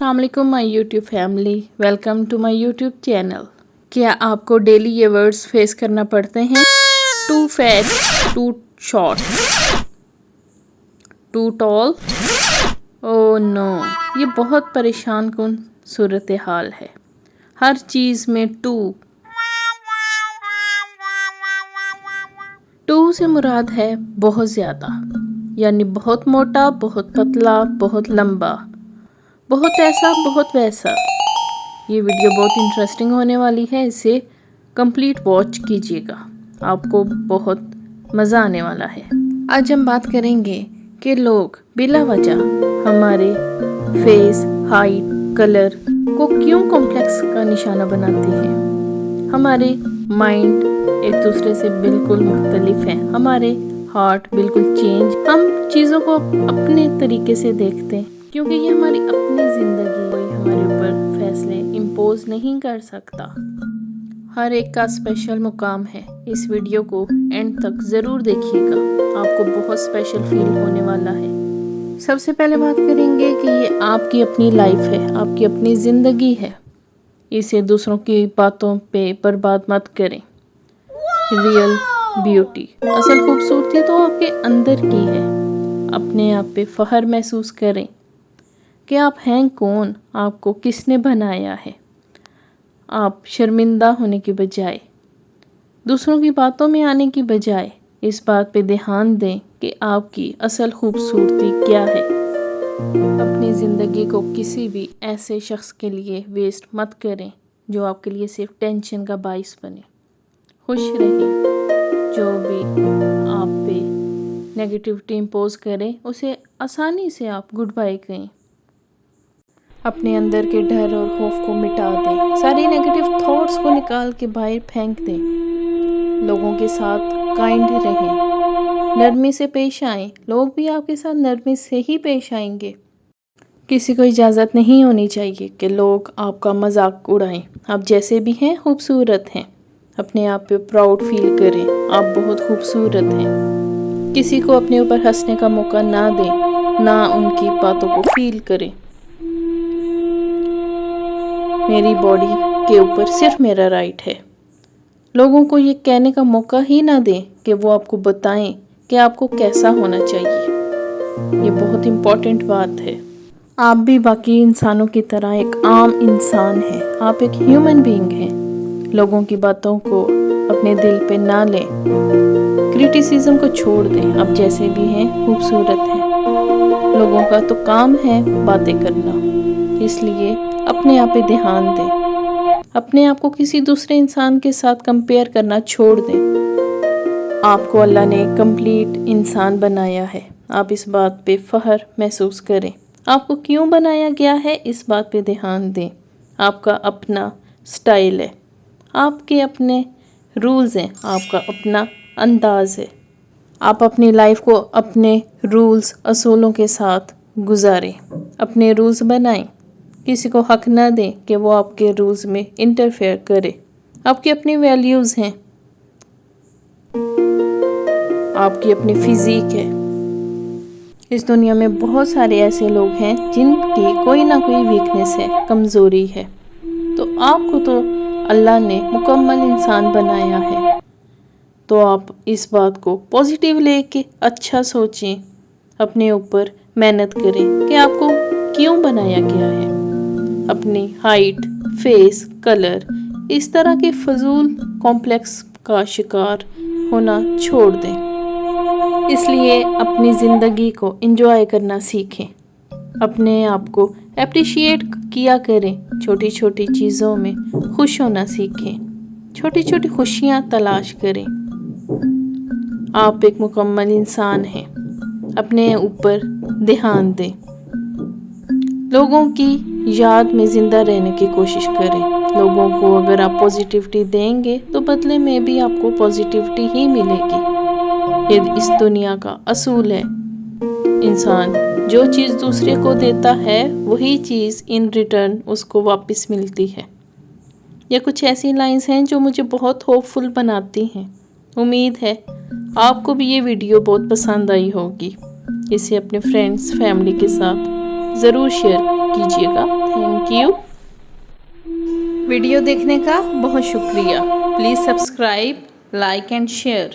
अस्सलाम वालेकुम my YouTube family, welcome to my YouTube channel. क्या आपको डेली ये वर्ड्स फेस करना पड़ते हैं? Too fat, too short, too tall, oh no, ये बहुत परेशान कुन सूरत हाल है। हर चीज़ में टू से मुराद है बहुत ज़्यादा, यानी बहुत मोटा, बहुत पतला, बहुत लंबा, बहुत ऐसा, बहुत वैसा। ये वीडियो बहुत इंटरेस्टिंग होने वाली है, इसे कंप्लीट वॉच कीजिएगा, आपको बहुत मज़ा आने वाला है। आज हम बात करेंगे कि लोग बिला वजह हमारे फेस, हाइट, कलर को क्यों कॉम्प्लेक्स का निशाना बनाते हैं। हमारे माइंड एक दूसरे से बिल्कुल मुख्तलिफ हैं, हमारे हार्ट बिल्कुल चेंज। हम चीज़ों को अपने तरीके से देखते हैं क्योंकि ये हमारी अपनी ज़िंदगी, कोई हमारे ऊपर फैसले इम्पोज नहीं कर सकता। हर एक का स्पेशल मुकाम है। इस वीडियो को एंड तक ज़रूर देखिएगा, आपको बहुत स्पेशल फील होने वाला है। सबसे पहले बात करेंगे कि ये आपकी अपनी लाइफ है, आपकी अपनी ज़िंदगी है, इसे दूसरों की बातों पे बर्बाद मत करें। रियल ब्यूटी, असल खूबसूरती तो आपके अंदर की है। अपने आप पे फ़ख्र महसूस करें कि आप हैं कौन, आपको किसने बनाया है। आप शर्मिंदा होने के बजाय, दूसरों की बातों में आने की बजाय इस बात पे ध्यान दें कि आपकी असल खूबसूरती क्या है। अपनी ज़िंदगी को किसी भी ऐसे शख्स के लिए वेस्ट मत करें जो आपके लिए सिर्फ टेंशन का बाइस बने। खुश रहें, जो भी आप पे नेगेटिविटी इम्पोज करें उसे आसानी से आप गुड बाय कहें। अपने अंदर के डर और खौफ को मिटा दें, सारी नेगेटिव थॉट्स को निकाल के बाहर फेंक दें। लोगों के साथ काइंड रहें, नरमी से पेश आएं, लोग भी आपके साथ नरमी से ही पेश आएंगे। किसी को इजाज़त नहीं होनी चाहिए कि लोग आपका मजाक उड़ाएं। आप जैसे भी हैं खूबसूरत हैं, अपने आप पे प्राउड फील करें, आप बहुत खूबसूरत हैं। किसी को अपने ऊपर हंसने का मौका ना दें, ना उनकी बातों को फील करें। मेरी बॉडी के ऊपर सिर्फ मेरा राइट है। लोगों को ये कहने का मौका ही ना दें कि वो आपको बताएं कि आपको कैसा होना चाहिए। ये बहुत इम्पॉर्टेंट बात है। आप भी बाकी इंसानों की तरह एक आम इंसान हैं, आप एक ह्यूमन बीइंग हैं। लोगों की बातों को अपने दिल पे ना लें, क्रिटिसिज्म को छोड़ दें। आप जैसे भी हैं खूबसूरत हैं। लोगों का तो काम है बातें करना, इसलिए अपने आप पे ध्यान दें। अपने आप को किसी दूसरे इंसान के साथ कंपेयर करना छोड़ दें। आपको अल्लाह ने कंप्लीट इंसान बनाया है, आप इस बात पे फ़ख्र महसूस करें। आपको क्यों बनाया गया है इस बात पे ध्यान दें। आपका अपना स्टाइल है, आपके अपने रूल्स हैं, आपका अपना अंदाज़ है। आप अपनी लाइफ को अपने रूल्स असूलों के साथ गुजारें, अपने रूल्स बनाएं। किसी को हक ना दें कि वो आपके रूल्स में इंटरफेयर करे। आपकी अपनी वैल्यूज़ हैं, आपकी अपनी फिज़ीक है। इस दुनिया में बहुत सारे ऐसे लोग हैं जिनकी कोई ना कोई वीकनेस है, कमज़ोरी है। तो आपको तो अल्लाह ने मुकम्मल इंसान बनाया है, तो आप इस बात को पॉजिटिव लेके अच्छा सोचें, अपने ऊपर मेहनत करें कि आपको क्यों बनाया गया है। अपनी हाइट, फेस, कलर, इस तरह के फजूल कॉम्प्लेक्स का शिकार होना छोड़ दें। इसलिए अपनी ज़िंदगी को एंजॉय करना सीखें, अपने आप को अप्रिशिएट किया करें। छोटी छोटी चीज़ों में खुश होना सीखें, छोटी छोटी खुशियाँ तलाश करें। आप एक मुकम्मल इंसान हैं, अपने ऊपर ध्यान दें। लोगों की याद में ज़िंदा रहने की कोशिश करें। लोगों को अगर आप पॉजिटिविटी देंगे तो बदले में भी आपको पॉजिटिविटी ही मिलेगी। ये इस दुनिया का असूल है। इंसान जो चीज़ दूसरे को देता है वही चीज़ इन रिटर्न उसको वापस मिलती है। ये कुछ ऐसी लाइंस हैं जो मुझे बहुत होपफुल बनाती हैं। उम्मीद है आपको भी ये वीडियो बहुत पसंद आई होगी। इसे अपने फ्रेंड्स, फैमिली के साथ ضرور شیئر کیجیے گا۔ Thank you. ویڈیو دیکھنے کا بہت شکریہ۔ Please subscribe, like and share.